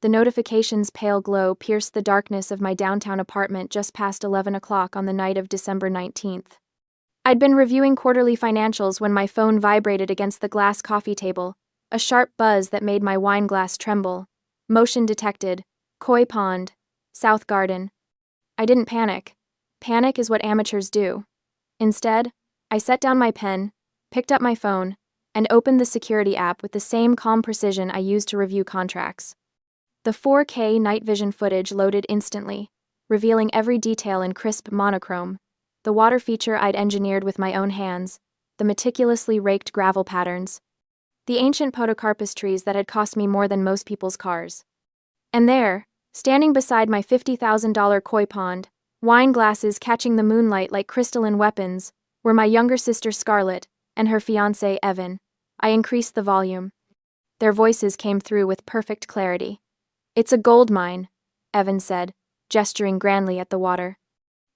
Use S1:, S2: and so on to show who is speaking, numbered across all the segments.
S1: The notification's pale glow pierced the darkness of my downtown apartment just past 11 o'clock on the night of December 19th. I'd been reviewing quarterly financials when my phone vibrated against the glass coffee table, a sharp buzz that made my wine glass tremble. Motion detected. Koi Pond. South Garden. I didn't panic. Panic is what amateurs do. Instead, I set down my pen, picked up my phone, and opened the security app with the same calm precision I used to review contracts. The 4K night vision footage loaded instantly, revealing every detail in crisp monochrome. The water feature I'd engineered with my own hands, the meticulously raked gravel patterns, the ancient podocarpus trees that had cost me more than most people's cars. And there, standing beside my $50,000 koi pond, wine glasses catching the moonlight like crystalline weapons, were my younger sister Scarlett and her fiancé Evan. I increased the volume. Their voices came through with perfect clarity. "It's a gold mine," Evan said, gesturing grandly at the water.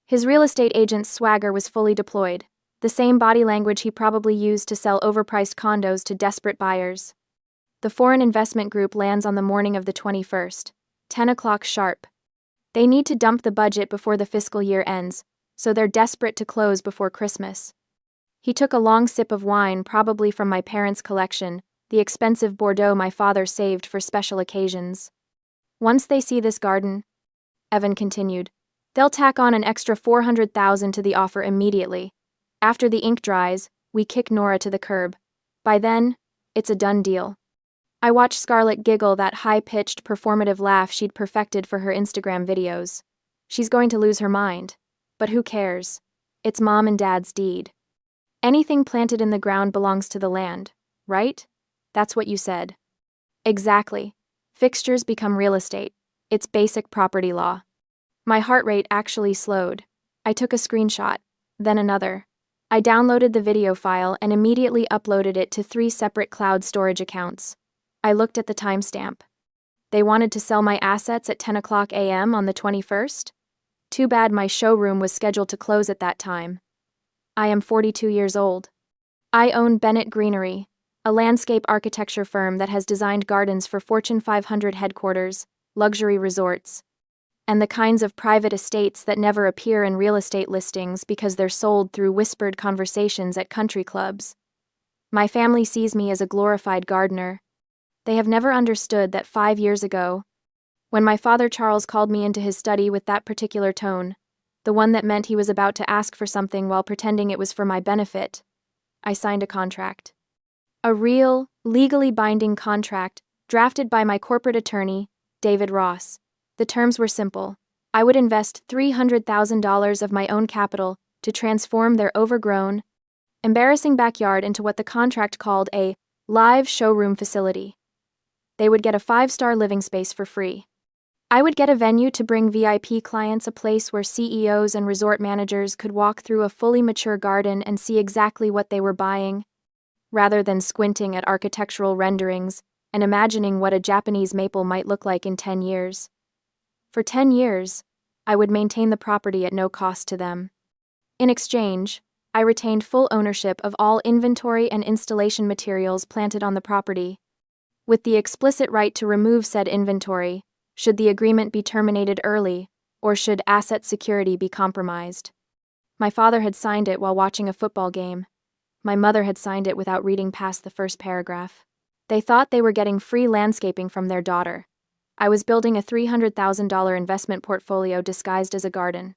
S1: His real estate agent's swagger was fully deployed, the same body language he probably used to sell overpriced condos to desperate buyers. The foreign investment group lands on the morning of the 21st, 10 o'clock sharp. They need to dump the budget before the fiscal year ends, so they're desperate to close before Christmas. He took a long sip of wine, probably from my parents' collection, the expensive Bordeaux my father saved for special occasions. "Once they see this garden," Evan continued, "they'll tack on an extra $400,000 to the offer immediately. After the ink dries, we kick Nora to the curb. By then, it's a done deal." I watched Scarlett giggle that high-pitched, performative laugh she'd perfected for her Instagram videos. She's going to lose her mind. But who cares? It's Mom and Dad's deed. Anything planted in the ground belongs to the land, right? That's what you said. Exactly. Fixtures become real estate. It's basic property law. My heart rate actually slowed. I took a screenshot, then another. I downloaded the video file and immediately uploaded it to 3 separate cloud storage accounts. I looked at the timestamp. They wanted to sell my assets at 10 o'clock a.m. on the 21st? Too bad my showroom was scheduled to close at that time. I am 42 years old. I own Bennett Greenery, a landscape architecture firm that has designed gardens for Fortune 500 headquarters, luxury resorts, and the kinds of private estates that never appear in real estate listings because they're sold through whispered conversations at country clubs. My family sees me as a glorified gardener. They have never understood that 5 years ago, when my father Charles called me into his study with that particular tone, the one that meant he was about to ask for something while pretending it was for my benefit, I signed a contract. A real, legally binding contract, drafted by my corporate attorney, David Ross. The terms were simple. I would invest $300,000 of my own capital to transform their overgrown, embarrassing backyard into what the contract called a live showroom facility. They would get a 5-star living space for free. I would get a venue to bring VIP clients, a place where CEOs and resort managers could walk through a fully mature garden and see exactly what they were buying, rather than squinting at architectural renderings and imagining what a Japanese maple might look like in 10 years. For 10 years, I would maintain the property at no cost to them. In exchange, I retained full ownership of all inventory and installation materials planted on the property, with the explicit right to remove said inventory, should the agreement be terminated early, or should asset security be compromised. My father had signed it while watching a football game. My mother had signed it without reading past the first paragraph. They thought they were getting free landscaping from their daughter. I was building a $300,000 investment portfolio disguised as a garden.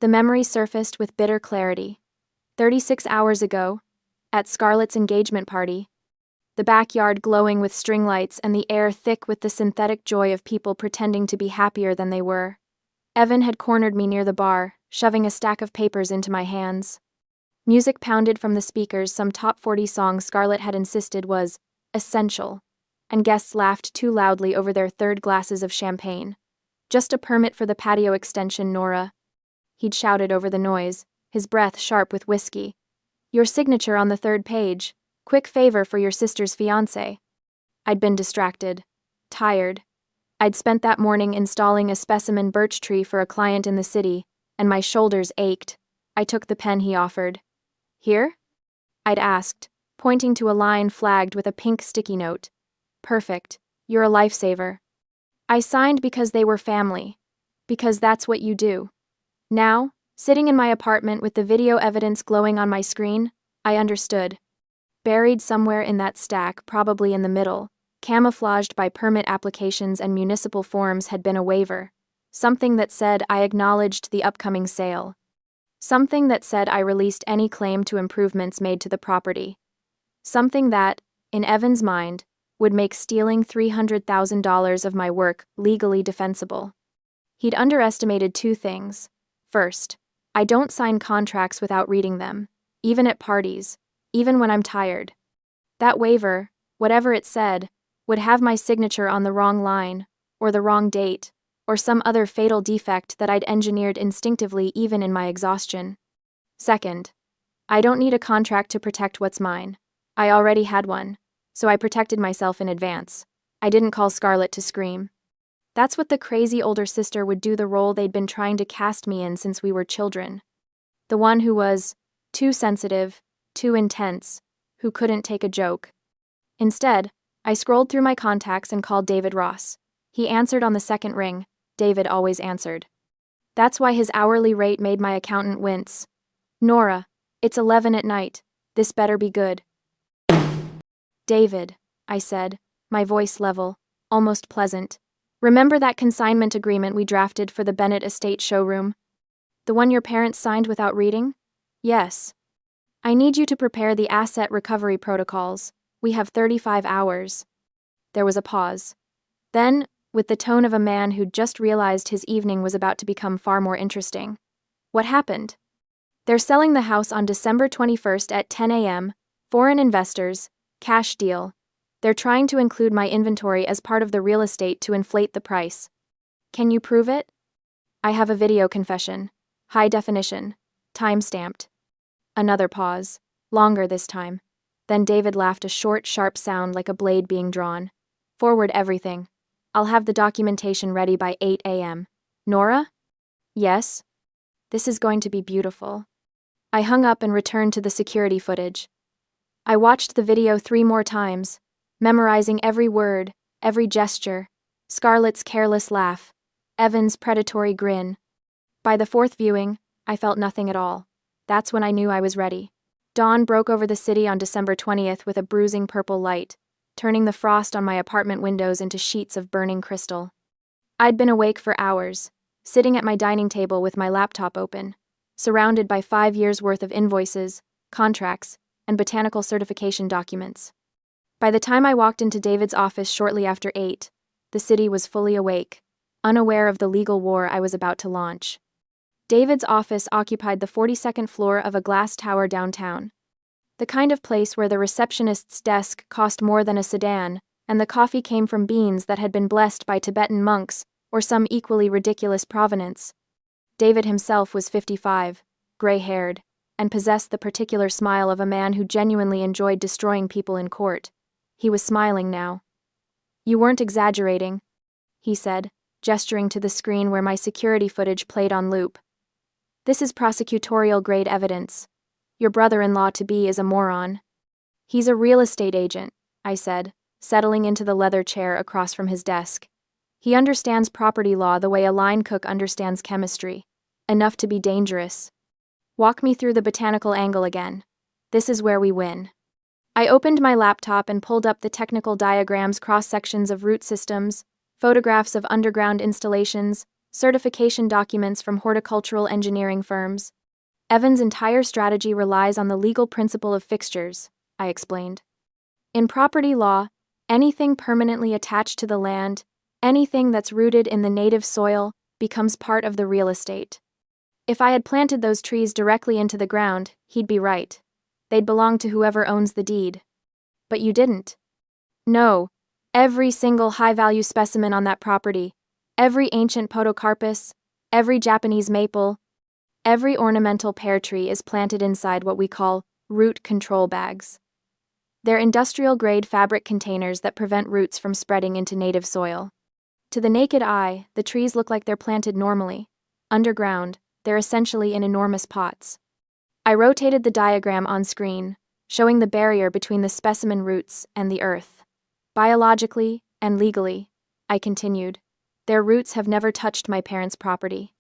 S1: The memory surfaced with bitter clarity. 36 hours ago, at Scarlett's engagement party, the backyard glowing with string lights and the air thick with the synthetic joy of people pretending to be happier than they were. Evan had cornered me near the bar, shoving a stack of papers into my hands. Music pounded from the speakers, some top 40 song Scarlett had insisted was essential, and guests laughed too loudly over their third glasses of champagne. "Just a permit for the patio extension, Nora," he'd shouted over the noise, his breath sharp with whiskey. "Your signature on the 3rd page. Quick favor for your sister's fiancé." I'd been distracted, tired. I'd spent that morning installing a specimen birch tree for a client in the city, and my shoulders ached. I took the pen he offered. "Here?" I'd asked, pointing to a line flagged with a pink sticky note. "Perfect. You're a lifesaver." I signed because they were family. Because that's what you do. Now, sitting in my apartment with the video evidence glowing on my screen, I understood. Buried somewhere in that stack, probably in the middle, camouflaged by permit applications and municipal forms, had been a waiver. Something that said I acknowledged the upcoming sale. Something that said I released any claim to improvements made to the property. Something that, in Evan's mind, would make stealing $300,000 of my work legally defensible. He'd underestimated two things. First, I don't sign contracts without reading them, even at parties, even when I'm tired. That waiver, whatever it said, would have my signature on the wrong line, or the wrong date, or some other fatal defect that I'd engineered instinctively even in my exhaustion. Second, I don't need a contract to protect what's mine. I already had one, so I protected myself in advance. I didn't call Scarlett to scream. That's what the crazy older sister would do, the role they'd been trying to cast me in since we were children. The one who was too sensitive, too intense, who couldn't take a joke. Instead, I scrolled through my contacts and called David Ross. He answered on the second ring. David always answered. That's why his hourly rate made my accountant wince. Nora, it's 11 at night. This better be good. David, I said, my voice level, almost pleasant. Remember that consignment agreement we drafted for the Bennett Estate showroom? The one your parents signed without reading? Yes. I need you to prepare the asset recovery protocols. We have 35 hours. There was a pause. Then, with the tone of a man who'd just realized his evening was about to become far more interesting. What happened? They're selling the house on December 21st at 10 a.m., foreign investors, cash deal. They're trying to include my inventory as part of the real estate to inflate the price. Can you prove it? I have a video confession. High definition. Time-stamped. Another pause. Longer this time. Then David laughed, a short, sharp sound like a blade being drawn. Forward everything. I'll have the documentation ready by 8 a.m. Nora? Yes? This is going to be beautiful. I hung up and returned to the security footage. I watched the video 3 more times, memorizing every word, every gesture, Scarlett's careless laugh, Evan's predatory grin. By the 4th viewing, I felt nothing at all. That's when I knew I was ready. Dawn broke over the city on December 20th with a bruising purple light, turning the frost on my apartment windows into sheets of burning crystal. I'd been awake for hours, sitting at my dining table with my laptop open, surrounded by 5 years' worth of invoices, contracts, and botanical certification documents. By the time I walked into David's office shortly after 8, the city was fully awake, unaware of the legal war I was about to launch. David's office occupied the 42nd floor of a glass tower downtown. The kind of place where the receptionist's desk cost more than a sedan, and the coffee came from beans that had been blessed by Tibetan monks or some equally ridiculous provenance. David himself was 55, gray-haired, and possessed the particular smile of a man who genuinely enjoyed destroying people in court. He was smiling now. You weren't exaggerating, he said, gesturing to the screen where my security footage played on loop. This is prosecutorial-grade evidence. Your brother-in-law-to-be is a moron. He's a real estate agent, I said, settling into the leather chair across from his desk. He understands property law the way a line cook understands chemistry. Enough to be dangerous. Walk me through the botanical angle again. This is where we win. I opened my laptop and pulled up the technical diagrams, cross-sections of root systems, photographs of underground installations, certification documents from horticultural engineering firms. Evan's entire strategy relies on the legal principle of fixtures, I explained. In property law, anything permanently attached to the land, anything that's rooted in the native soil, becomes part of the real estate. If I had planted those trees directly into the ground, he'd be right. They'd belong to whoever owns the deed. But you didn't. No, every single high-value specimen on that property, every ancient podocarpus, every Japanese maple, every ornamental pear tree is planted inside what we call root control bags. They're industrial-grade fabric containers that prevent roots from spreading into native soil. To the naked eye, the trees look like they're planted normally. Underground, they're essentially in enormous pots. I rotated the diagram on screen, showing the barrier between the specimen roots and the earth. Biologically and legally, I continued, Their roots have never touched my parents' property.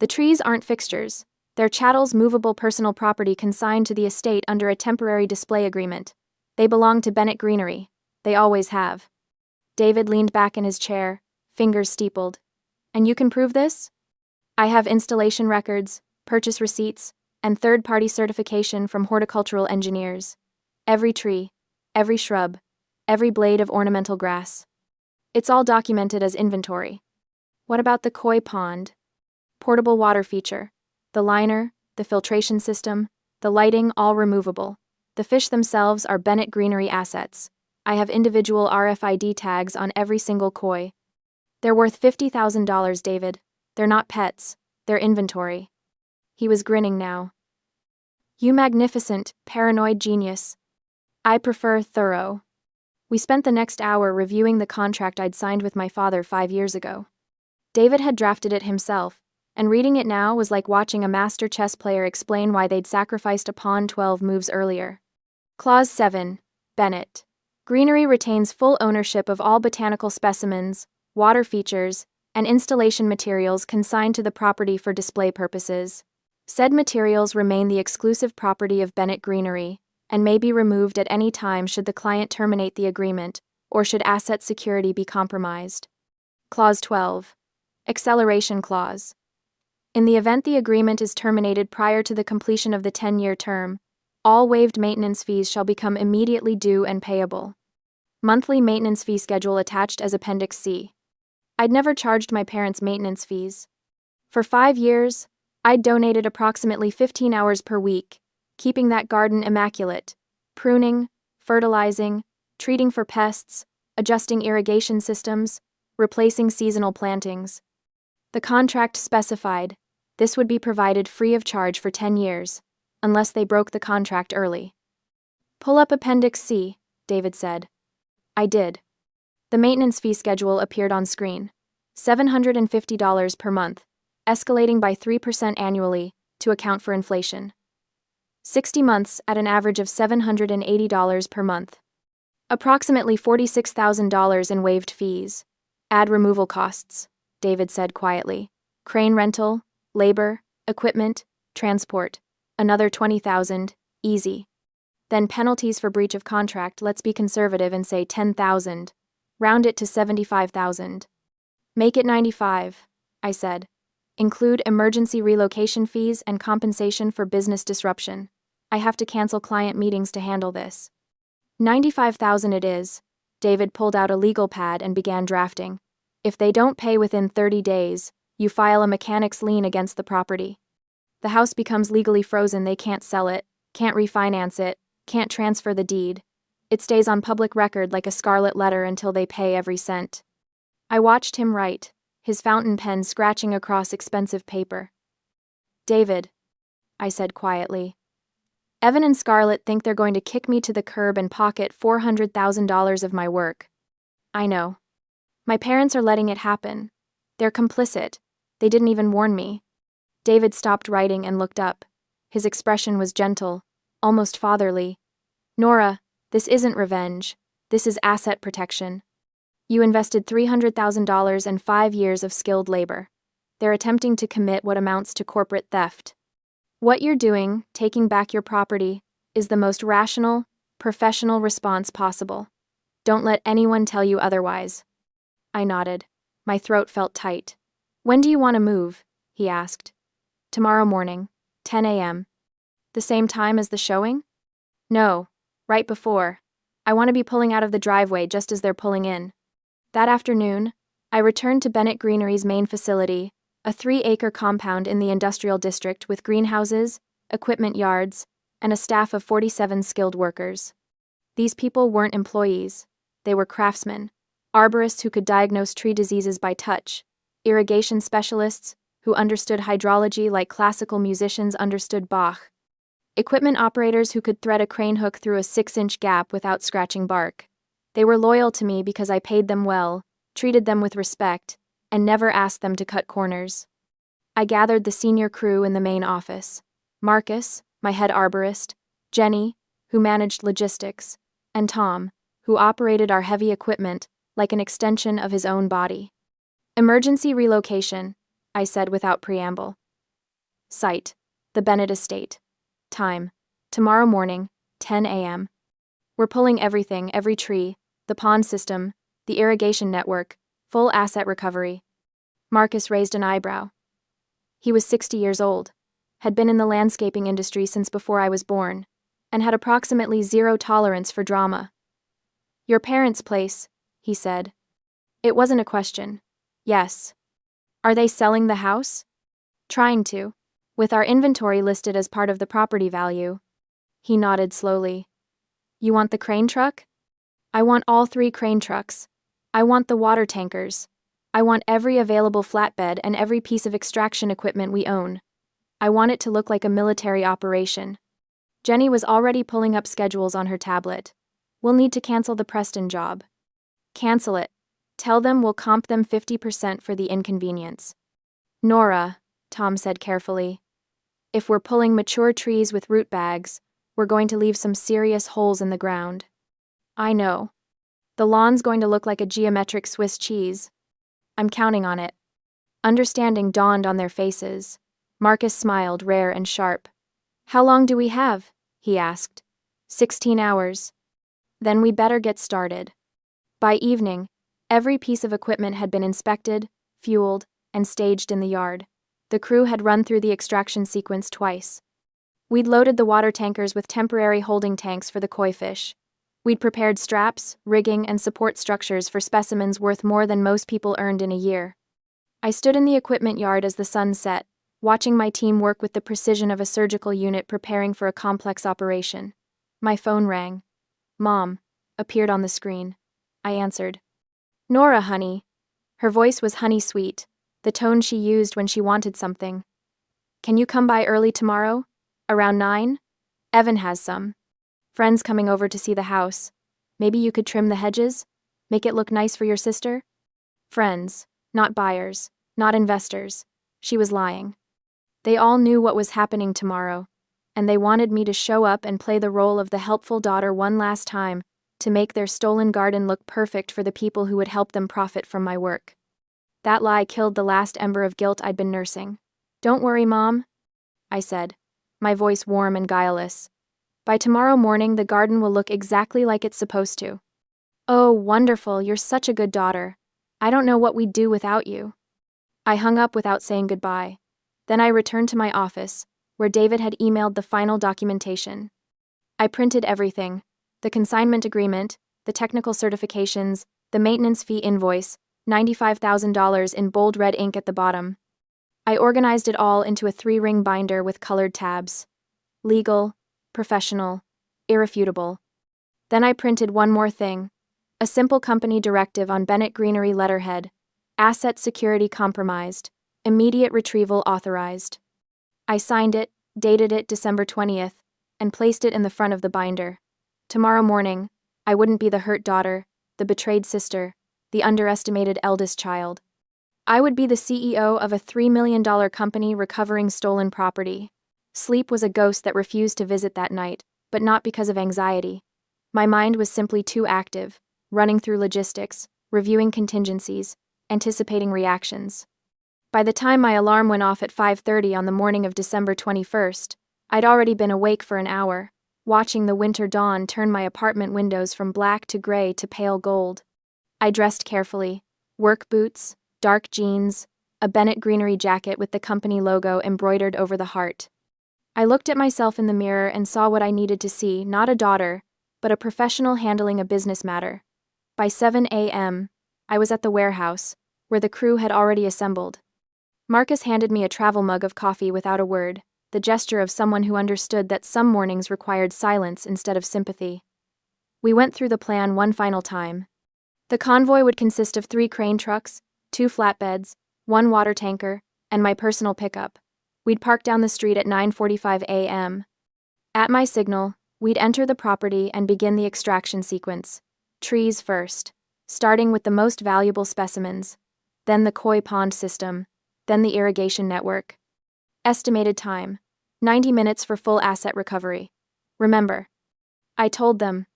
S1: The trees aren't fixtures. They're chattels, movable personal property consigned to the estate under a temporary display agreement. They belong to Bennett Greenery. They always have. David leaned back in his chair, fingers steepled. And you can prove this? I have installation records, purchase receipts, and third-party certification from horticultural engineers. Every tree, every shrub, every blade of ornamental grass. It's all documented as inventory. What about the koi pond? Portable water feature. The liner, the filtration system, the lighting, all removable. The fish themselves are Bennett Greenery assets. I have individual RFID tags on every single koi. They're worth $50,000, David. They're not pets, they're inventory. He was grinning now. You magnificent, paranoid genius. I prefer thorough. We spent the next hour reviewing the contract I'd signed with my father 5 years ago. David had drafted it himself, and reading it now was like watching a master chess player explain why they'd sacrificed a pawn 12 moves earlier. Clause 7. Bennett Greenery retains full ownership of all botanical specimens, water features, and installation materials consigned to the property for display purposes. Said materials remain the exclusive property of Bennett Greenery, and may be removed at any time should the client terminate the agreement, or should asset security be compromised. Clause 12. Acceleration Clause. In the event the agreement is terminated prior to the completion of the 10-year term, all waived maintenance fees shall become immediately due and payable. Monthly maintenance fee schedule attached as Appendix C. I'd never charged my parents maintenance fees. For 5 years, I'd donated approximately 15 hours per week, keeping that garden immaculate, pruning, fertilizing, treating for pests, adjusting irrigation systems, replacing seasonal plantings. The contract specified this would be provided free of charge for 10 years, unless they broke the contract early. Pull up Appendix C, David said. I did. The maintenance fee schedule appeared on screen. $750 per month, escalating by 3% annually to account for inflation. 60 months at an average of $780 per month. Approximately $46,000 in waived fees. Add removal costs, David said quietly. Crane rental, labor, equipment, transport. Another $20,000, easy. Then penalties for breach of contract, let's be conservative and say $10,000. Round it to $75,000. Make it $95,000, I said. Include emergency relocation fees and compensation for business disruption. I have to cancel client meetings to handle this. $95,000 it is. David pulled out a legal pad and began drafting. If they don't pay within 30 days, you file a mechanic's lien against the property. The house becomes legally frozen, they can't sell it, can't refinance it, can't transfer the deed. It stays on public record like a scarlet letter until they pay every cent. I watched him write, his fountain pen scratching across expensive paper. David, I said quietly. Evan and Scarlett think they're going to kick me to the curb and pocket $400,000 of my work. I know. My parents are letting it happen. They're complicit. They didn't even warn me. David stopped writing and looked up. His expression was gentle, almost fatherly. Nora, this isn't revenge. This is asset protection. You invested $300,000 and 5 years of skilled labor. They're attempting to commit what amounts to corporate theft. What you're doing, taking back your property, is the most rational, professional response possible. Don't let anyone tell you otherwise. I nodded. My throat felt tight. When do you want to move? He asked. Tomorrow morning, 10 a.m. The same time as the showing? No, right before. I want to be pulling out of the driveway just as they're pulling in. That afternoon, I returned to Bennett Greenery's main facility, a 3-acre compound in the industrial district with greenhouses, equipment yards, and a staff of 47 skilled workers. These people weren't employees. They were craftsmen, arborists who could diagnose tree diseases by touch, irrigation specialists who understood hydrology like classical musicians understood Bach, equipment operators who could thread a crane hook through a 6-inch gap without scratching bark. They were loyal to me because I paid them well, treated them with respect, and never asked them to cut corners. I gathered the senior crew in the main office. Marcus, my head arborist, Jenny, who managed logistics, and Tom, who operated our heavy equipment like an extension of his own body. Emergency relocation, I said without preamble. Site: the Bennett Estate. Time: tomorrow morning, 10 a.m. We're pulling everything, every tree, the pond system, the irrigation network, full asset recovery. Marcus raised an eyebrow. He was 60 years old, had been in the landscaping industry since before I was born, and had approximately zero tolerance for drama. Your parents' place, he said. It wasn't a question. Yes. Are they selling the house? Trying to. With our inventory listed as part of the property value. He nodded slowly. You want the crane truck? I want all 3 crane trucks. I want the water tankers. I want every available flatbed and every piece of extraction equipment we own. I want it to look like a military operation. Jenny was already pulling up schedules on her tablet. We'll need to cancel the Preston job. Cancel it. Tell them we'll comp them 50% for the inconvenience. Nora, Tom said carefully, if we're pulling mature trees with root bags, we're going to leave some serious holes in the ground. I know. The lawn's going to look like a geometric Swiss cheese. I'm counting on it. Understanding dawned on their faces. Marcus smiled, rare and sharp. How long do we have? He asked. 16 hours. Then we better get started. By evening, every piece of equipment had been inspected, fueled, and staged in the yard. The crew had run through the extraction sequence twice. We'd loaded the water tankers with temporary holding tanks for the koi fish. We'd prepared straps, rigging, and support structures for specimens worth more than most people earned in a year. I stood in the equipment yard as the sun set, watching my team work with the precision of a surgical unit preparing for a complex operation. My phone rang. Mom appeared on the screen. I answered. Nora, honey. Her voice was honey sweet, the tone she used when she wanted something. Can you come by early tomorrow? Around 9? Evan has some friends coming over to see the house. Maybe you could trim the hedges? Make it look nice for your sister? Friends, not buyers, not investors. She was lying. They all knew what was happening tomorrow, and they wanted me to show up and play the role of the helpful daughter one last time, to make their stolen garden look perfect for the people who would help them profit from my work. That lie killed the last ember of guilt I'd been nursing. Don't worry, Mom, I said, my voice warm and guileless. By tomorrow morning, the garden will look exactly like it's supposed to. Oh, wonderful, you're such a good daughter. I don't know what we'd do without you. I hung up without saying goodbye. Then I returned to my office, where David had emailed the final documentation. I printed everything: the consignment agreement, the technical certifications, the maintenance fee invoice, $95,000 in bold red ink at the bottom. I organized it all into a 3-ring binder with colored tabs. Legal, professional, irrefutable. Then I printed one more thing: a simple company directive on Bennett Greenery letterhead: asset security compromised, immediate retrieval authorized. I signed it, dated it December 20th, and placed it in the front of the binder. Tomorrow morning, I wouldn't be the hurt daughter, the betrayed sister, the underestimated eldest child. I would be the CEO of a $3 million company recovering stolen property. Sleep was a ghost that refused to visit that night, but not because of anxiety. My mind was simply too active, running through logistics, reviewing contingencies, anticipating reactions. By the time my alarm went off at 5:30 on the morning of December 21st, I'd already been awake for an hour, watching the winter dawn turn my apartment windows from black to gray to pale gold. I dressed carefully: work boots, dark jeans, a Bennett Greenery jacket with the company logo embroidered over the heart. I looked at myself in the mirror and saw what I needed to see: not a daughter, but a professional handling a business matter. By 7 a.m., I was at the warehouse, where the crew had already assembled. Marcus handed me a travel mug of coffee without a word, the gesture of someone who understood that some mornings required silence instead of sympathy. We went through the plan one final time. The convoy would consist of 3 crane trucks, 2 flatbeds, 1 water tanker, and my personal pickup. We'd park down the street at 9:45 a.m. At my signal, we'd enter the property and begin the extraction sequence. Trees first, starting with the most valuable specimens, then the koi pond system, then the irrigation network. Estimated time: 90 minutes for full asset recovery. Remember, I told them,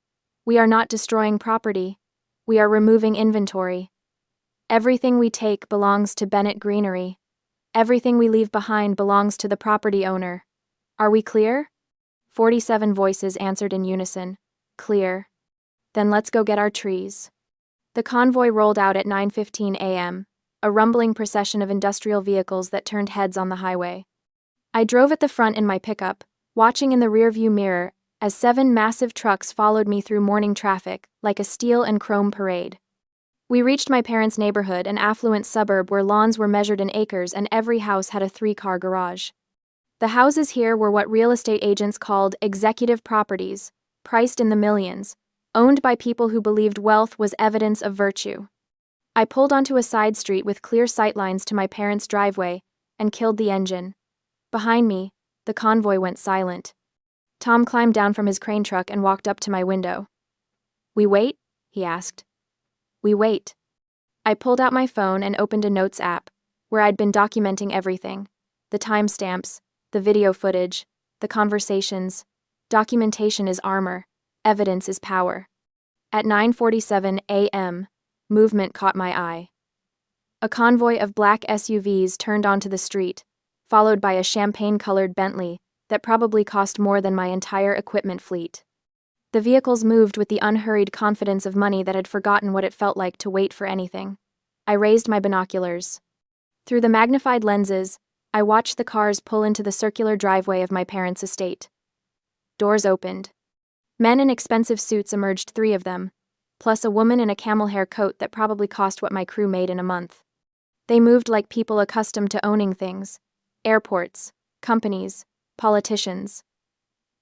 S1: we are not destroying property, we are removing inventory. Everything we take belongs to Bennett Greenery. Everything we leave behind belongs to the property owner. Are we clear? 47 voices answered in unison. Clear. Then let's go get our trees. The convoy rolled out at 9:15 a.m., a rumbling procession of industrial vehicles that turned heads on the highway. I drove at the front in my pickup, watching in the rearview mirror as 7 massive trucks followed me through morning traffic like a steel and chrome parade. We reached my parents' neighborhood, an affluent suburb where lawns were measured in acres and every house had a 3-car garage. The houses here were what real estate agents called executive properties, priced in the millions, owned by people who believed wealth was evidence of virtue. I pulled onto a side street with clear sightlines to my parents' driveway and killed the engine. Behind me, the convoy went silent. Tom climbed down from his crane truck and walked up to my window. "We wait?" he asked. "We wait." I pulled out my phone and opened a notes app, where I'd been documenting everything: the timestamps, the video footage, the conversations. Documentation is armor, evidence is power. At 9:47 a.m., movement caught my eye. A convoy of black SUVs turned onto the street, followed by a champagne-colored Bentley that probably cost more than my entire equipment fleet. The vehicles moved with the unhurried confidence of money that had forgotten what it felt like to wait for anything. I raised my binoculars. Through the magnified lenses, I watched the cars pull into the circular driveway of my parents' estate. Doors opened. Men in expensive suits emerged, 3 of them, plus a woman in a camel hair coat that probably cost what my crew made in a month. They moved like people accustomed to owning things: airports, companies, politicians.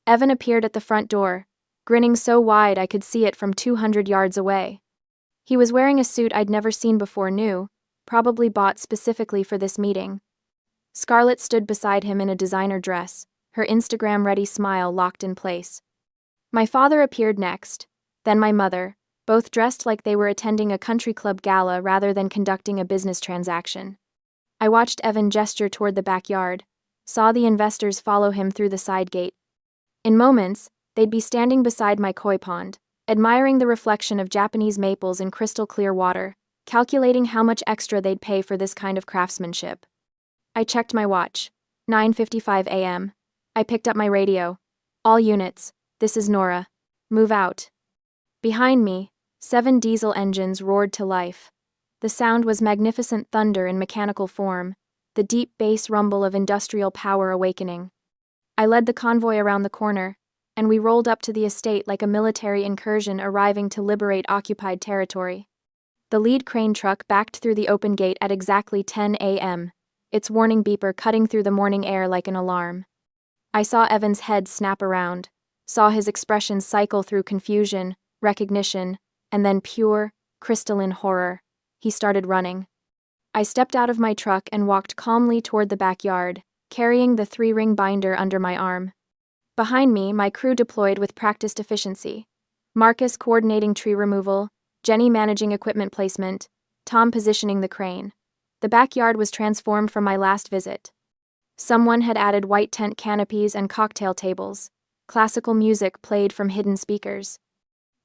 S1: Evan appeared at the front door, grinning so wide I could see it from 200 yards away. He was wearing a suit I'd never seen before, new, probably bought specifically for this meeting. Scarlett stood beside him in a designer dress, her Instagram-ready smile locked in place. My father appeared next, then my mother, both dressed like they were attending a country club gala rather than conducting a business transaction. I watched Evan gesture toward the backyard, saw the investors follow him through the side gate. In moments, they'd be standing beside my koi pond, admiring the reflection of Japanese maples in crystal clear water, calculating how much extra they'd pay for this kind of craftsmanship. I checked my watch. 9:55 a.m. I picked up my radio. "All units, this is Nora. Move out." Behind me, 7 diesel engines roared to life. The sound was magnificent thunder in mechanical form, the deep bass rumble of industrial power awakening. I led the convoy around the corner, and we rolled up to the estate like a military incursion arriving to liberate occupied territory. The lead crane truck backed through the open gate at exactly 10 a.m., its warning beeper cutting through the morning air like an alarm. I saw Evan's head snap around, saw his expression cycle through confusion, recognition, and then pure, crystalline horror. He started running. I stepped out of my truck and walked calmly toward the backyard, carrying the 3-ring binder under my arm. Behind me, my crew deployed with practiced efficiency. Marcus coordinating tree removal, Jenny managing equipment placement, Tom positioning the crane. The backyard was transformed from my last visit. Someone had added white tent canopies and cocktail tables. Classical music played from hidden speakers.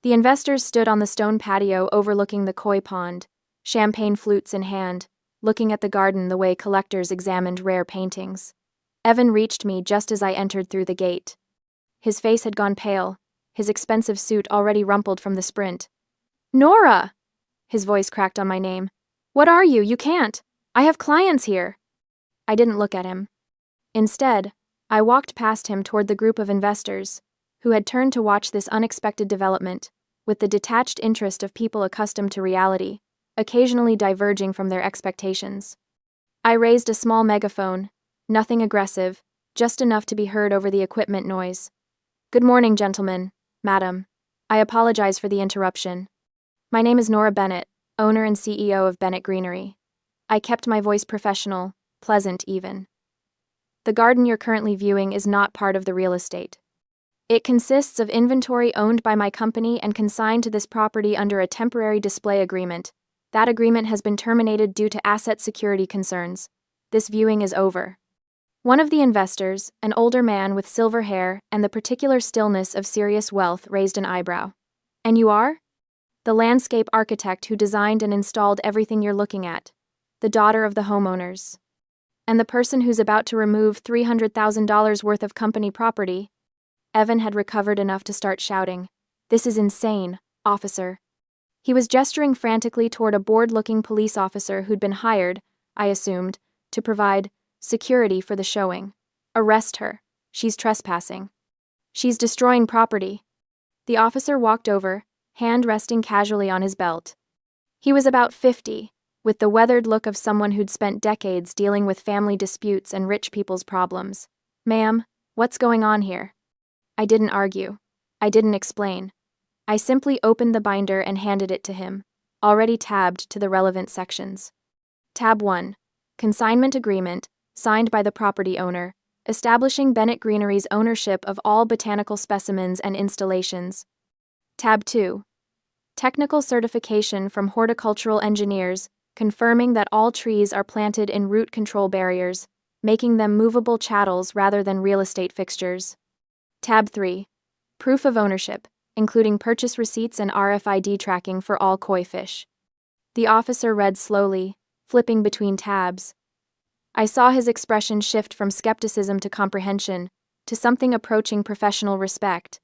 S1: The investors stood on the stone patio overlooking the koi pond, champagne flutes in hand, looking at the garden the way collectors examined rare paintings. Evan reached me just as I entered through the gate. His face had gone pale, his expensive suit already rumpled from the sprint. "Nora!" His voice cracked on my name. "What are you? You can't! I have clients here!" I didn't look at him. Instead, I walked past him toward the group of investors, who had turned to watch this unexpected development, with the detached interest of people accustomed to reality, occasionally diverging from their expectations. I raised a small megaphone, nothing aggressive, just enough to be heard over the equipment noise. "Good morning, gentlemen, madam. I apologize for the interruption. My name is Nora Bennett, owner and CEO of Bennett Greenery." I kept my voice professional, pleasant even. "The garden you're currently viewing is not part of the real estate. It consists of inventory owned by my company and consigned to this property under a temporary display agreement. That agreement has been terminated due to asset security concerns. This viewing is over." One of the investors, an older man with silver hair and the particular stillness of serious wealth, raised an eyebrow. "And you are?" the landscape architect who designed and installed everything you're looking at, the daughter of the homeowners, and the person who's about to remove $300,000 worth of company property. Evan had recovered enough to start shouting, "This is insane, officer." He was gesturing frantically toward a bored-looking police officer who'd been hired, I assumed, to provide security for the showing. "Arrest her. She's trespassing. She's destroying property." The officer walked over, hand resting casually on his belt. He was about 50, with the weathered look of someone who'd spent decades dealing with family disputes and rich people's problems. "Ma'am, what's going on here?" I didn't argue. I didn't explain. I simply opened the binder and handed it to him, already tabbed to the relevant sections. Tab 1. Consignment Agreement, signed by the property owner, establishing Bennett Greenery's ownership of all botanical specimens and installations. Tab 2. Technical certification from horticultural engineers, confirming that all trees are planted in root control barriers, making them movable chattels rather than real estate fixtures. Tab 3. Proof of ownership, including purchase receipts and RFID tracking for all koi fish. The officer read slowly, flipping between tabs. I saw his expression shift from skepticism to comprehension, to something approaching professional respect.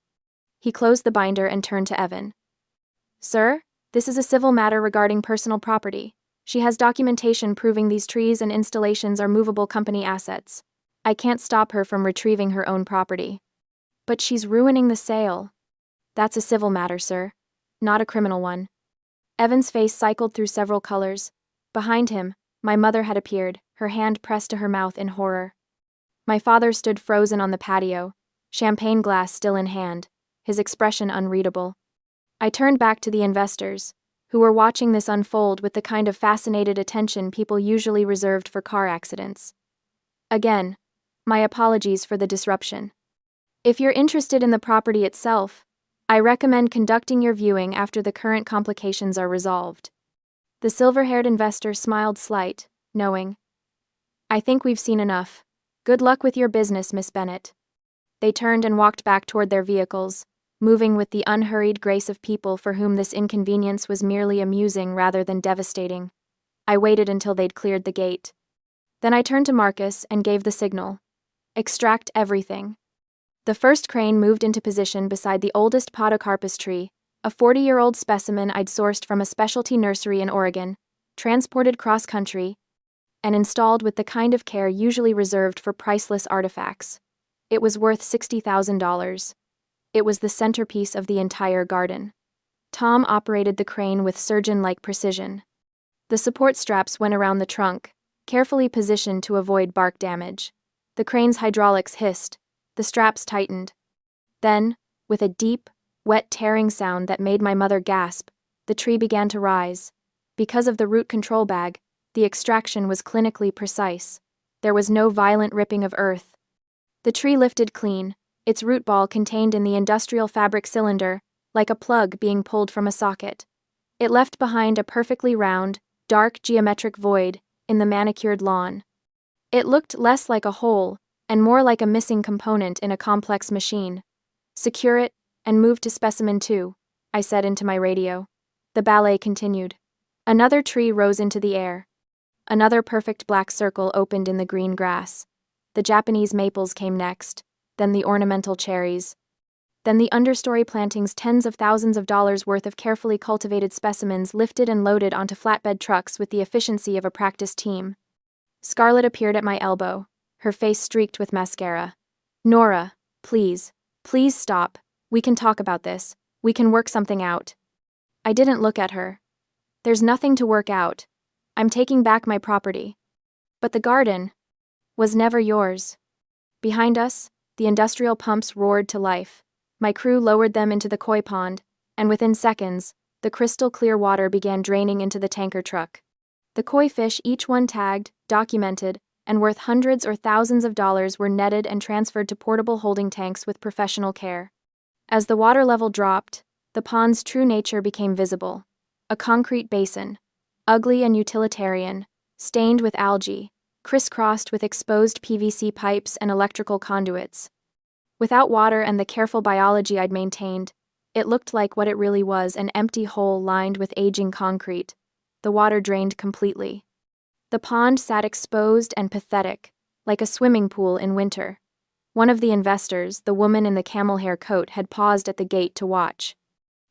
S1: He closed the binder and turned to Evan. "Sir, this is a civil matter regarding personal property. She has documentation proving these trees and installations are movable company assets. I can't stop her from retrieving her own property." "But she's ruining the sale." "That's a civil matter, sir, not a criminal one." Evan's face cycled through several colors. Behind him, my mother had appeared, her hand pressed to her mouth in horror. My father stood frozen on the patio, champagne glass still in hand, his expression unreadable. I turned back to the investors, who were watching this unfold with the kind of fascinated attention people usually reserved for car accidents. Again, my apologies for the disruption. If you're interested in the property itself, I recommend conducting your viewing after the current complications are resolved. The silver-haired investor smiled slight, knowing. "I think we've seen enough. Good luck with your business, Miss Bennett." They turned and walked back toward their vehicles, moving with the unhurried grace of people for whom this inconvenience was merely amusing rather than devastating. I waited until they'd cleared the gate. Then I turned to Marcus and gave the signal. "Extract everything." The first crane moved into position beside the oldest Podocarpus tree, a 40-year-old specimen I'd sourced from a specialty nursery in Oregon, transported cross-country, and installed with the kind of care usually reserved for priceless artifacts. It was worth $60,000. It was the centerpiece of the entire garden. Tom operated the crane with surgeon-like precision. The support straps went around the trunk, carefully positioned to avoid bark damage. The crane's hydraulics hissed. The straps tightened. Then, with a deep, wet tearing sound that made my mother gasp, the tree began to rise. Because of the root control bag, the extraction was clinically precise. There was no violent ripping of earth. The tree lifted clean, its root ball contained in the industrial fabric cylinder, like a plug being pulled from a socket. It left behind a perfectly round, dark geometric void in the manicured lawn. It looked less like a hole and more like a missing component in a complex machine. "Secure it, and move to specimen 2, I said into my radio. The ballet continued. Another tree rose into the air. Another perfect black circle opened in the green grass. The Japanese maples came next, then the ornamental cherries. Then the understory plantings, tens of thousands of dollars worth of carefully cultivated specimens lifted and loaded onto flatbed trucks with the efficiency of a practice team. Scarlett appeared at my elbow, her face streaked with mascara. "Nora, please stop. We can talk about this. We can work something out." I didn't look at her. "There's nothing to work out. I'm taking back my property." "But the garden was never yours." Behind us, the industrial pumps roared to life. My crew lowered them into the koi pond, and within seconds, the crystal clear water began draining into the tanker truck. The koi fish, each one tagged, documented, and worth hundreds or thousands of dollars, were netted and transferred to portable holding tanks with professional care. As the water level dropped, the pond's true nature became visible. A concrete basin, ugly and utilitarian, stained with algae, crisscrossed with exposed PVC pipes and electrical conduits. Without water and the careful biology I'd maintained, It looked like what it really was, an empty hole lined with aging concrete. The water drained completely. The pond sat exposed and pathetic, like a swimming pool in winter. One of the investors, the woman in the camel hair coat, had paused at the gate to watch.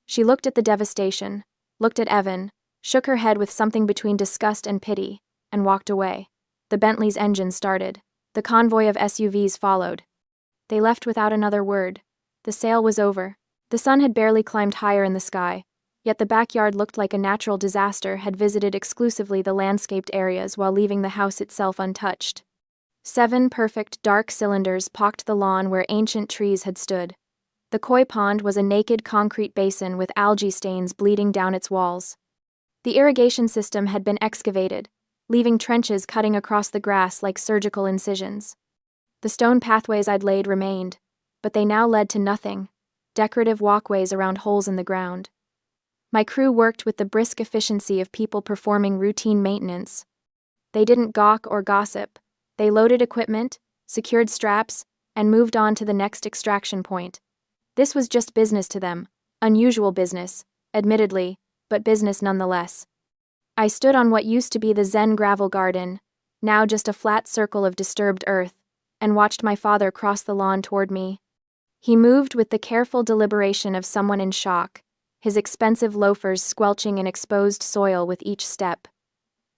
S1: She looked at the devastation, looked at Evan, shook her head with something between disgust and pity, and walked away. The Bentley's engine started. The convoy of SUVs followed. They left without another word. The sale was over. The sun had barely climbed higher in the sky, yet the backyard looked like a natural disaster had visited exclusively the landscaped areas while leaving the house itself untouched. 7 perfect, dark cylinders pocked the lawn where ancient trees had stood. The koi pond was a naked concrete basin with algae stains bleeding down its walls. The irrigation system had been excavated, leaving trenches cutting across the grass like surgical incisions. The stone pathways I'd laid remained, but they now led to nothing, decorative walkways around holes in the ground. My crew worked with the brisk efficiency of people performing routine maintenance. They didn't gawk or gossip. They loaded equipment, secured straps, and moved on to the next extraction point. This was just business to them, unusual business, admittedly, but business nonetheless. I stood on what used to be the Zen gravel garden, now just a flat circle of disturbed earth, and watched my father cross the lawn toward me. He moved with the careful deliberation of someone in shock, his expensive loafers squelching in exposed soil with each step.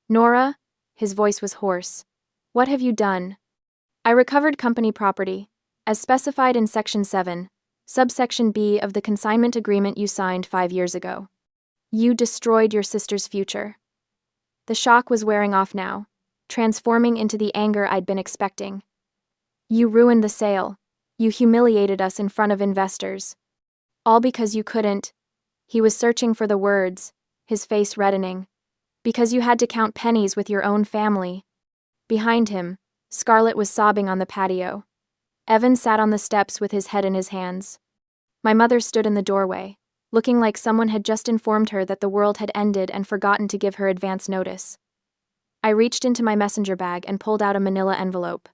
S1: "Nora," his voice was hoarse, "what have you done?" "I recovered company property, as specified in Section 7, subsection B of the consignment agreement you signed 5 years ago. You destroyed your sister's future." The shock was wearing off now, transforming into the anger I'd been expecting. "You ruined the sale. You humiliated us in front of investors. All because you couldn't—" He was searching for the words, his face reddening. "Because you had to count pennies with your own family." Behind him, Scarlett was sobbing on the patio. Evan sat on the steps with his head in his hands. My mother stood in the doorway, looking like someone had just informed her that the world had ended and forgotten to give her advance notice. I reached into my messenger bag and pulled out a manila envelope.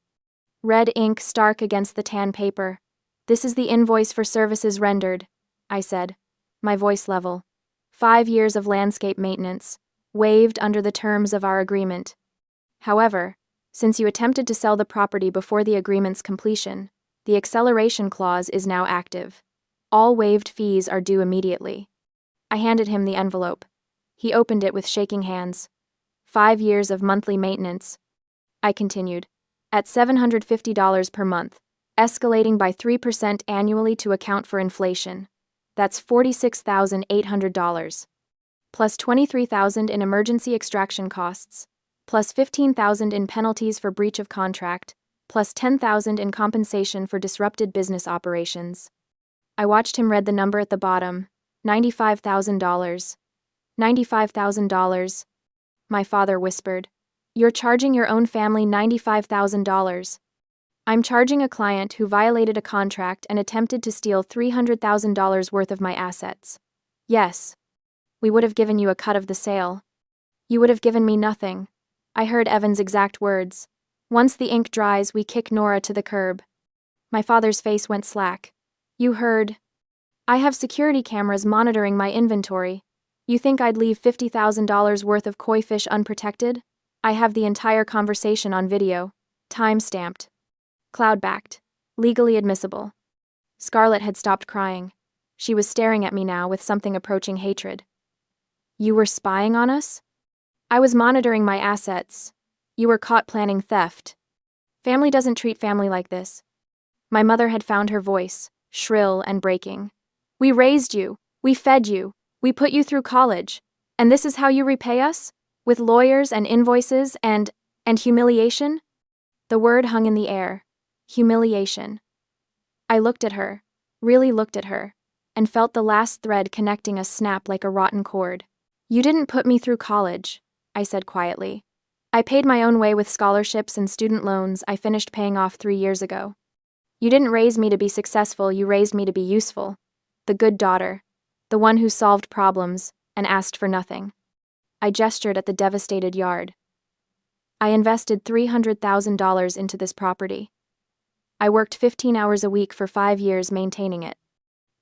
S1: Red ink stark against the tan paper. "This is the invoice for services rendered," I said, my voice level. 5 years of landscape maintenance, waived under the terms of our agreement. However, since you attempted to sell the property before the agreement's completion, the acceleration clause is now active. All waived fees are due immediately. I handed him the envelope. He opened it with shaking hands. 5 years of monthly maintenance. I continued. At $750 per month, escalating by 3% annually to account for inflation. That's $46,800. Plus $23,000 in emergency extraction costs. Plus $15,000 in penalties for breach of contract. Plus $10,000 in compensation for disrupted business operations. I watched him read the number at the bottom. $95,000. $95,000. My father whispered. "You're charging your own family $95,000. I'm charging a client who violated a contract and attempted to steal $300,000 worth of my assets. Yes. We would have given you a cut of the sale. You would have given me nothing." I heard Evan's exact words. "Once the ink dries, we kick Nora to the curb." My father's face went slack. "You heard. I have security cameras monitoring my inventory. You think I'd leave $50,000 worth of koi fish unprotected? I have the entire conversation on video, time-stamped. Cloud-backed. Legally admissible." Scarlett had stopped crying. She was staring at me now with something approaching hatred. "You were spying on us?" "I was monitoring my assets. You were caught planning theft. Family doesn't treat family like this." My mother had found her voice, shrill and breaking. "We raised you. We fed you. We put you through college. And this is how you repay us? With lawyers and invoices and humiliation?" The word hung in the air. Humiliation. I looked at her, really looked at her, and felt the last thread connecting us snap like a rotten cord. "You didn't put me through college," I said quietly. "I paid my own way with scholarships and student loans I finished paying off 3 years ago. You didn't raise me to be successful, you raised me to be useful. The good daughter. The one who solved problems and asked for nothing." I gestured at the devastated yard. "I invested $300,000 into this property. I worked 15 hours a week for 5 years maintaining it.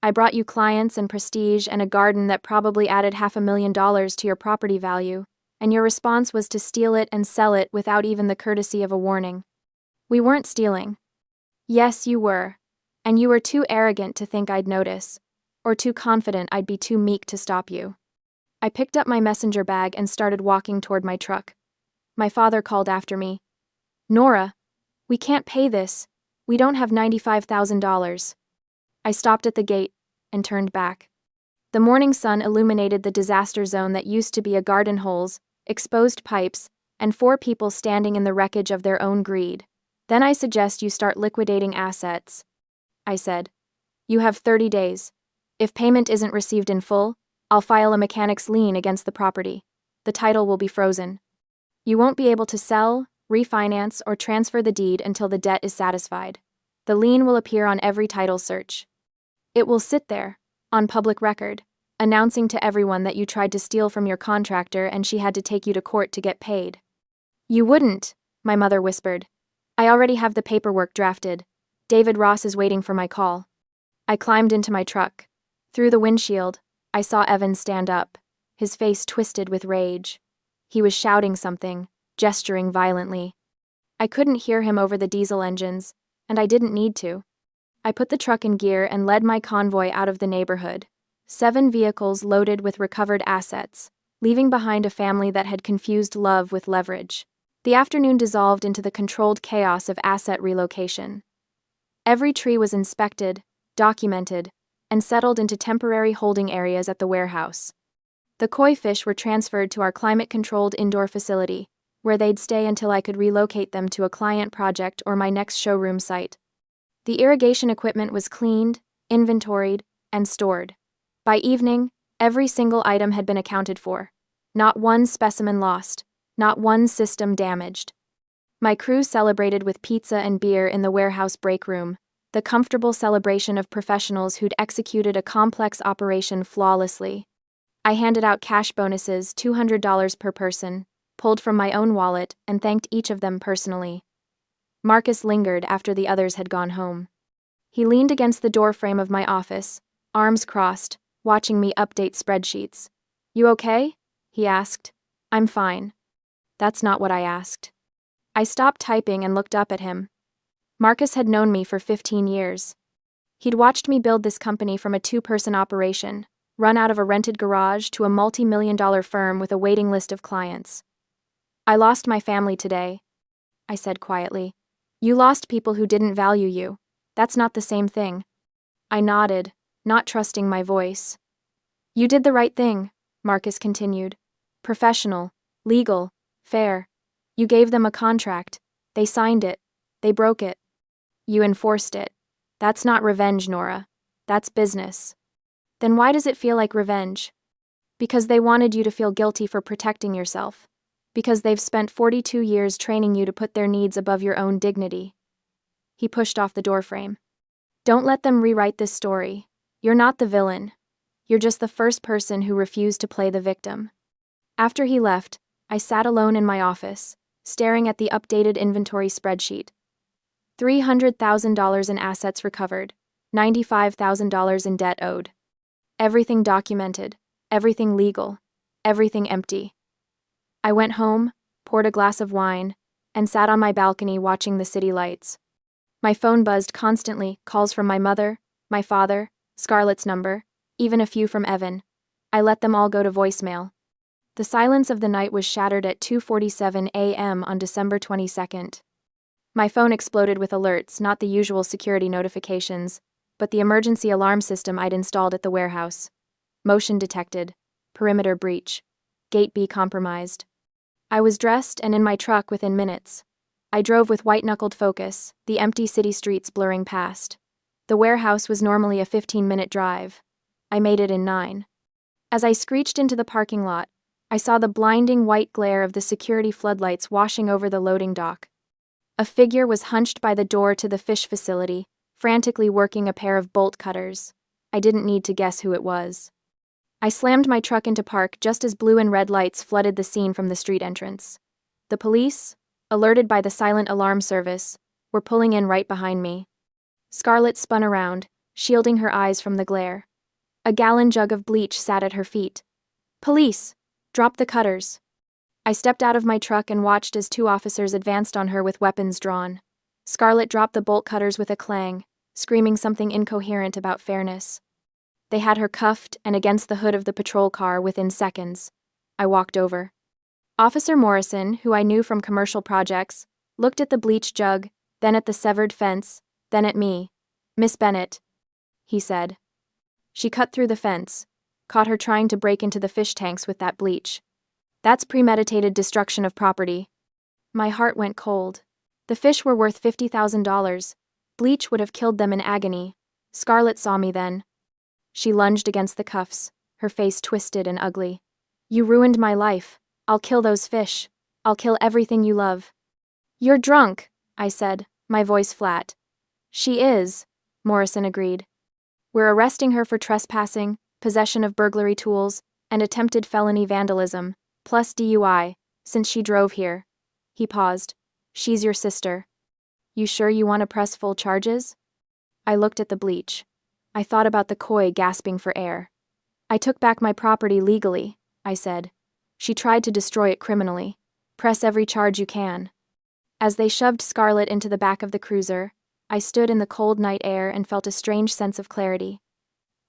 S1: I brought you clients and prestige and a garden that probably added $500,000 to your property value, and your response was to steal it and sell it without even the courtesy of a warning. We weren't stealing. Yes, you were. And you were too arrogant to think I'd notice, or too confident I'd be too meek to stop you. I picked up my messenger bag and started walking toward my truck. My father called after me. Nora, we can't pay this. We don't have $95,000. I stopped at the gate and turned back. The morning sun illuminated the disaster zone that used to be a garden holes, exposed pipes, and 4 people standing in the wreckage of their own greed. Then I suggest you start liquidating assets, I said. You have 30 days. If payment isn't received in full, I'll file a mechanic's lien against the property. The title will be frozen. You won't be able to sell, refinance, or transfer the deed until the debt is satisfied. The lien will appear on every title search. It will sit there, on public record, announcing to everyone that you tried to steal from your contractor and she had to take you to court to get paid. You wouldn't, my mother whispered. I already have the paperwork drafted. David Ross is waiting for my call. I climbed into my truck. Through the windshield, I saw Evan stand up, his face twisted with rage. He was shouting something, gesturing violently. I couldn't hear him over the diesel engines, and I didn't need to. I put the truck in gear and led my convoy out of the neighborhood. 7 vehicles loaded with recovered assets, leaving behind a family that had confused love with leverage. The afternoon dissolved into the controlled chaos of asset relocation. Every tree was inspected, documented, and settled into temporary holding areas at the warehouse. The koi fish were transferred to our climate-controlled indoor facility, where they'd stay until I could relocate them to a client project or my next showroom site. The irrigation equipment was cleaned, inventoried, and stored. By evening, every single item had been accounted for. Not one specimen lost, not one system damaged. My crew celebrated with pizza and beer in the warehouse break room, the comfortable celebration of professionals who'd executed a complex operation flawlessly. I handed out cash bonuses, $200 per person, pulled from my own wallet, and thanked each of them personally. Marcus lingered after the others had gone home. He leaned against the doorframe of my office, arms crossed, watching me update spreadsheets. You okay? He asked. I'm fine. That's not what I asked. I stopped typing and looked up at him. Marcus had known me for 15 years. He'd watched me build this company from a 2-person operation, run out of a rented garage to a multi-million-dollar firm with a waiting list of clients. I lost my family today, I said quietly. You lost people who didn't value you. That's not the same thing. I nodded, not trusting my voice. You did the right thing, Marcus continued. Professional, legal, fair. You gave them a contract. They signed it. They broke it. You enforced it. That's not revenge, Nora. That's business. Then why does it feel like revenge? Because they wanted you to feel guilty for protecting yourself. Because they've spent 42 years training you to put their needs above your own dignity. He pushed off the doorframe. Don't let them rewrite this story. You're not the villain. You're just the first person who refused to play the victim. After he left, I sat alone in my office, staring at the updated inventory spreadsheet. $300,000 in assets recovered, $95,000 in debt owed. Everything documented, everything legal, everything empty. I went home, poured a glass of wine, and sat on my balcony watching the city lights. My phone buzzed constantly, calls from my mother, my father, Scarlett's number, even a few from Evan. I let them all go to voicemail. The silence of the night was shattered at 2:47 a.m. on December 22nd. My phone exploded with alerts, not the usual security notifications, but the emergency alarm system I'd installed at the warehouse. Motion detected. Perimeter breach. Gate B compromised. I was dressed and in my truck within minutes. I drove with white-knuckled focus, the empty city streets blurring past. The warehouse was normally a 15-minute drive. I made it in 9. As I screeched into the parking lot, I saw the blinding white glare of the security floodlights washing over the loading dock. A figure was hunched by the door to the fish facility, frantically working a pair of bolt cutters. I didn't need to guess who it was. I slammed my truck into park just as blue and red lights flooded the scene from the street entrance. The police, alerted by the silent alarm service, were pulling in right behind me. Scarlett spun around, shielding her eyes from the glare. A gallon jug of bleach sat at her feet. "Police! Drop the cutters!" I stepped out of my truck and watched as 2 officers advanced on her with weapons drawn. Scarlett dropped the bolt cutters with a clang, screaming something incoherent about fairness. They had her cuffed and against the hood of the patrol car within seconds. I walked over. Officer Morrison, who I knew from commercial projects, looked at the bleach jug, then at the severed fence, then at me. "Miss Bennett," he said. "She cut through the fence. Caught her trying to break into the fish tanks with that bleach. That's premeditated destruction of property." My heart went cold. The fish were worth $50,000. Bleach would have killed them in agony. Scarlett saw me then. She lunged against the cuffs, her face twisted and ugly. "You ruined my life. I'll kill those fish. I'll kill everything you love." "You're drunk," I said, my voice flat. "She is," Morrison agreed. "We're arresting her for trespassing, possession of burglary tools, and attempted felony vandalism, plus DUI, since she drove here." He paused. "She's your sister. You sure you want to press full charges?" I looked at the bleach. I thought about the koi gasping for air. "I took back my property legally," I said. "She tried to destroy it criminally. Press every charge you can." As they shoved Scarlett into the back of the cruiser, I stood in the cold night air and felt a strange sense of clarity.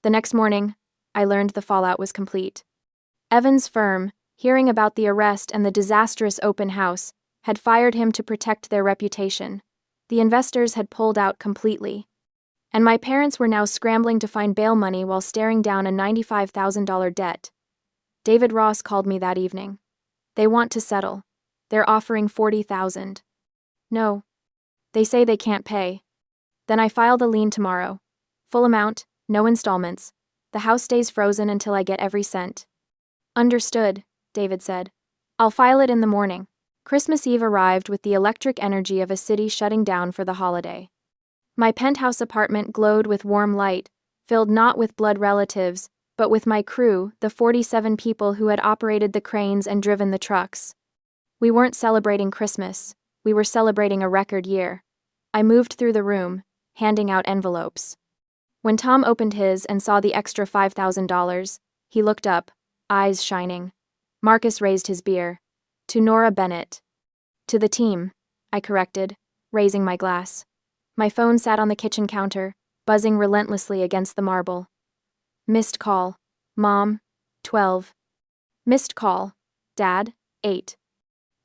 S1: The next morning, I learned the fallout was complete. Evans' firm, hearing about the arrest and the disastrous open house, had fired him to protect their reputation. The investors had pulled out completely. And my parents were now scrambling to find bail money while staring down a $95,000 debt. David Ross called me that evening. "They want to settle. They're offering $40,000. No. They say they can't pay." "Then I file the lien tomorrow. Full amount, no installments. The house stays frozen until I get every cent." "Understood," David said. "I'll file it in the morning." Christmas Eve arrived with the electric energy of a city shutting down for the holiday. My penthouse apartment glowed with warm light, filled not with blood relatives, but with my crew, the 47 people who had operated the cranes and driven the trucks. We weren't celebrating Christmas. We were celebrating a record year. I moved through the room, handing out envelopes. When Tom opened his and saw the extra $5,000, he looked up, eyes shining. Marcus raised his beer. "To Nora Bennett." "To the team," I corrected, raising my glass. My phone sat on the kitchen counter, buzzing relentlessly against the marble. Missed call. Mom, 12. Missed call. Dad, 8.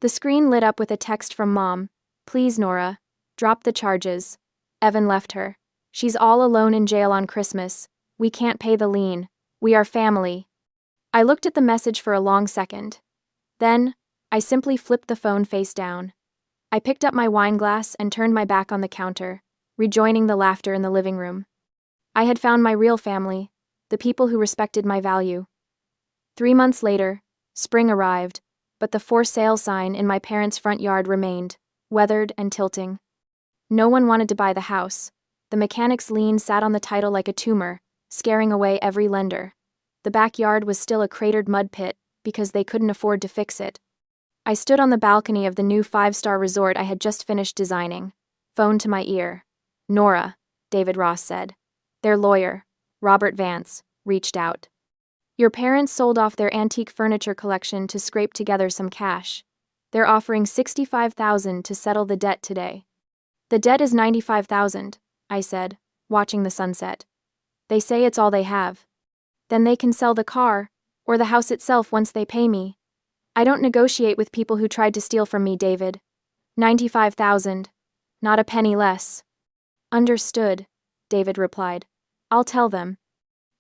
S1: The screen lit up with a text from Mom. "Please, Nora, drop the charges. Evan left her. She's all alone in jail on Christmas. We can't pay the lien. We are family." I looked at the message for a long second. Then, I simply flipped the phone face down. I picked up my wine glass and turned my back on the counter, rejoining the laughter in the living room. I had found my real family, the people who respected my value. 3 months later, spring arrived, but the for sale sign in my parents' front yard remained, weathered and tilting. No one wanted to buy the house. The mechanic's lien sat on the title like a tumor, scaring away every lender. The backyard was still a cratered mud pit because they couldn't afford to fix it. I stood on the balcony of the new 5-star resort I had just finished designing, phone to my ear. "Nora," David Ross said. Their lawyer, Robert Vance, reached out. "Your parents sold off their antique furniture collection to scrape together some cash. They're offering $65,000 to settle the debt today." "The debt is $95,000, I said, watching the sunset. "They say it's all they have." "Then they can sell the car, or the house itself once they pay me." "I don't negotiate with people who tried to steal from me, David. 95,000. Not a penny less." "Understood," David replied. "I'll tell them."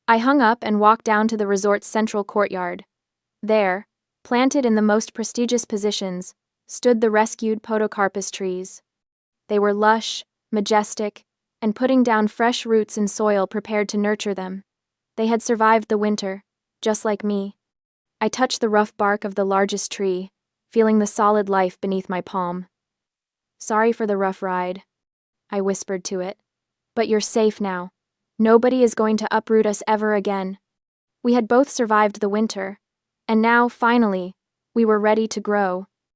S1: I hung up and walked down to the resort's central courtyard. There, planted in the most prestigious positions, stood the rescued Podocarpus trees. They were lush, majestic, and putting down fresh roots in soil prepared to nurture them. They had survived the winter, just like me. I touched the rough bark of the largest tree, feeling the solid life beneath my palm. "Sorry for the rough ride," I whispered to it. "But you're safe now. Nobody is going to uproot us ever again." We had both survived the winter, and now, finally, we were ready to grow.